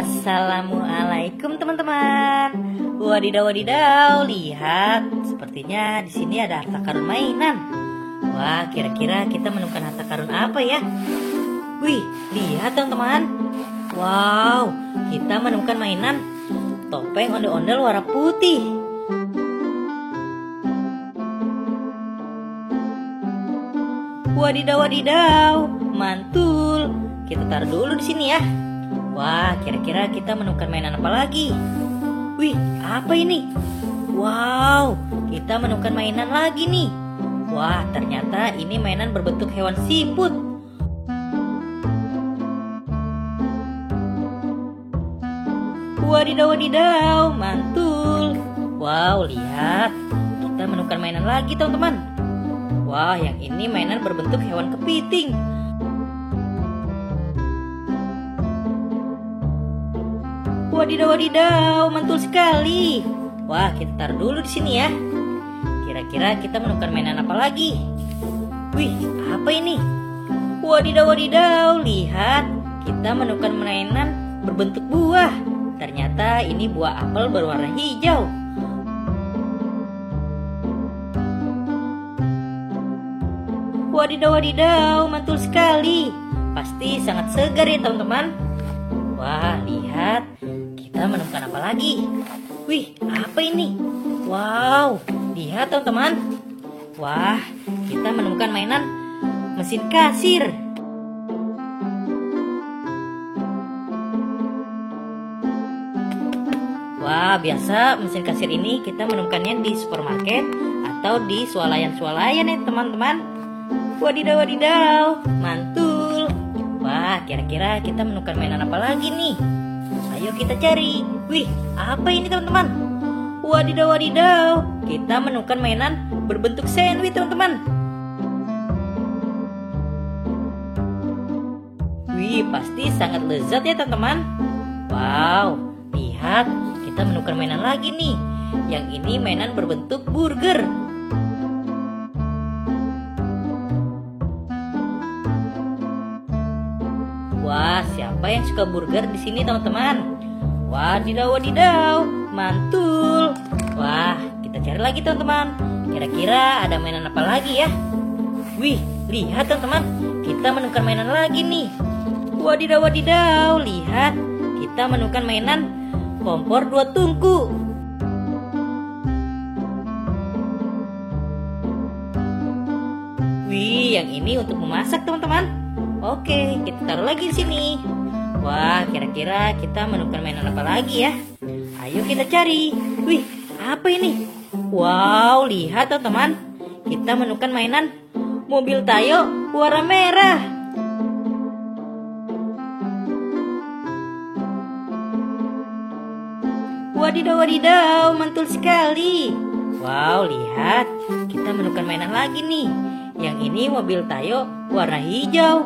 Assalamualaikum teman-teman. Wadidaw wadidaw, lihat, sepertinya di sini ada harta karun mainan. Wah, kira-kira kita menemukan harta karun apa ya? Wih, lihat teman-teman. Wow, kita menemukan mainan topeng ondel-ondel warna putih. Wadidaw wadidaw, mantul. Kita taruh dulu di sini ya. Wah, kira-kira kita menemukan mainan apa lagi? Wih, apa ini? Wow, kita menemukan mainan lagi nih. Wah, ternyata ini mainan berbentuk hewan siput. Wadidaw wadidaw, mantul. Wow, lihat, kita menemukan mainan lagi teman-teman. Wah, yang ini mainan berbentuk hewan kepiting. Wadidaw wadidaw, mantul sekali. Wah, kita taruh dulu di sini ya. Kira-kira kita menemukan mainan apa lagi? Wih, apa ini? Wadidaw wadidaw, lihat, kita menemukan mainan berbentuk buah. Ternyata ini buah apel berwarna hijau. Wadidaw wadidaw, mantul sekali. Pasti sangat segar ya teman-teman. Wah, lihat, kita menemukan apa lagi? Wih, apa ini? Wow, lihat teman-teman. Wah, kita menemukan mainan mesin kasir. Wah, biasa mesin kasir ini kita menemukannya di supermarket atau di swalayan-swalayan ya teman-teman. Wadidaw wadidaw, mantul. Wah, kira-kira kita menemukan mainan apa lagi nih? Ayo kita cari. Wih, apa ini teman-teman? Wadidaw wadidaw, kita menemukan mainan berbentuk sandwich teman-teman. Wih, pasti sangat lezat ya teman-teman. Wow, lihat, kita menemukan mainan lagi nih. Yang ini mainan berbentuk burger. Wah, siapa yang suka burger di sini teman-teman? Wadidaw wadidaw, mantul. Wah, kita cari lagi teman-teman. Kira-kira ada mainan apa lagi ya? Wih, lihat teman-teman, kita menemukan mainan lagi nih. Wadidaw wadidaw, lihat, kita menemukan mainan kompor 2 tungku. Wih, yang ini untuk memasak teman-teman. Oke, kita taruh lagi di sini. Wah, kira-kira kita menemukan mainan apa lagi ya? Ayo kita cari. Wih, apa ini? Wow, lihat teman-teman. Kita menemukan mainan mobil Tayo warna merah. Wadidaw wadidaw, mantul sekali. Wow, lihat, kita menemukan mainan lagi nih. Yang ini mobil Tayo warna hijau.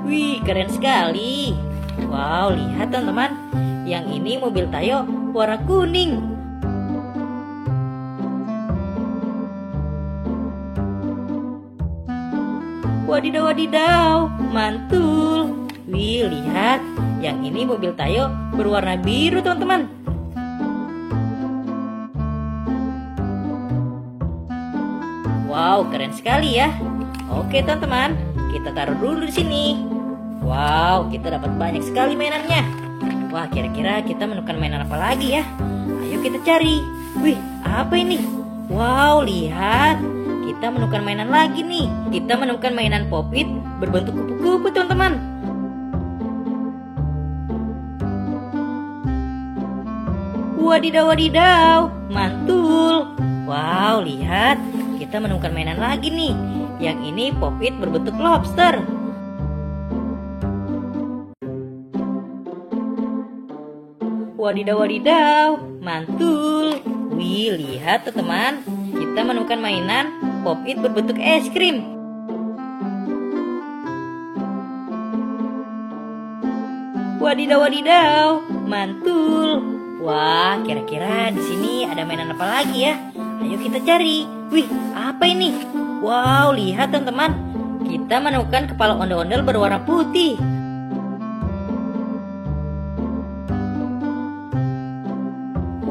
Wih, keren sekali. Wow, lihat teman-teman. Yang ini mobil Tayo warna kuning. Wadidaw wadidaw, mantul. Wih, lihat, yang ini mobil Tayo berwarna biru teman-teman. Wow, keren sekali ya. Oke teman-teman, kita taruh dulu di sini. Wow, kita dapat banyak sekali mainannya. Wah, kira-kira kita menemukan mainan apa lagi ya? Ayo kita cari. Wih, apa ini? Wow, lihat, kita menemukan mainan lagi nih. Kita menemukan mainan Pop-It berbentuk kupu-kupu teman-teman. Wadidaw wadidaw, mantul. Wow, lihat, kita menemukan mainan lagi nih. Yang ini Pop-It berbentuk lobster. Wadidaw wadidaw, mantul. Wih, lihat teman-teman, kita menemukan mainan Pop-It berbentuk es krim. Wadidaw wadidaw, mantul. Wah, kira-kira di sini ada mainan apa lagi ya? Ayo kita cari. Wih, apa ini? Wow, lihat teman-teman. kita menemukan kepala ondel-ondel berwarna putih.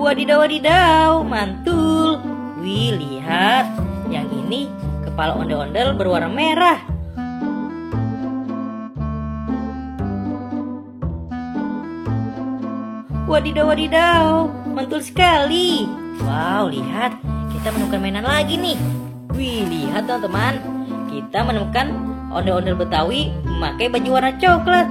Wadidaw, wadidaw, mantul. Wih, lihat. Yang ini kepala ondel-ondel berwarna merah. Wadidaw, wadidaw, mantul sekali. Wow, lihat. Kita menemukan mainan lagi nih. Wih, lihat teman-teman. Kita menemukan ondel-ondel Betawi memakai baju warna coklat.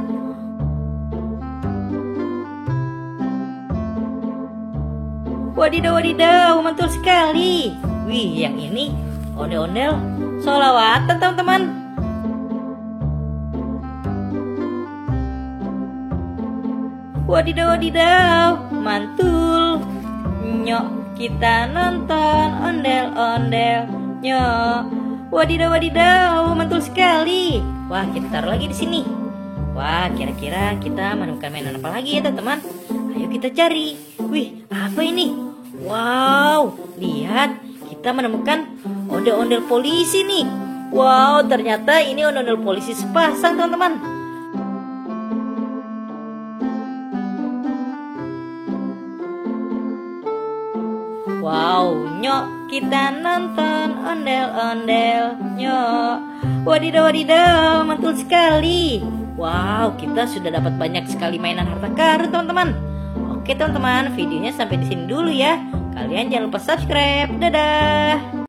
Wadidaw, wadidaw, mantul sekali. Wih, yang ini ondel-ondel sholawatan teman-teman. Wadidaw, wadidaw, mantul. Nyok, kita nonton ondel-ondel. Nyok. Wadidaw, wadidaw, mantul sekali. Wah, kita taruh lagi di sini. Wah, kira-kira kita menemukan mainan apa lagi ya teman-teman? Ayo kita cari. Wih, apa ini? Wow, lihat, kita menemukan ondel-ondel polisi nih. Wow, ternyata ini ondel-ondel polisi sepasang teman-teman. Wow, nyok, kita nonton ondel-ondel. Nyok. Wadidaw, wadidaw, mantul sekali. Wow, kita sudah dapat banyak sekali mainan harta karun teman-teman. Oke teman-teman, videonya sampai di sini dulu ya. Kalian jangan lupa subscribe. Dadah.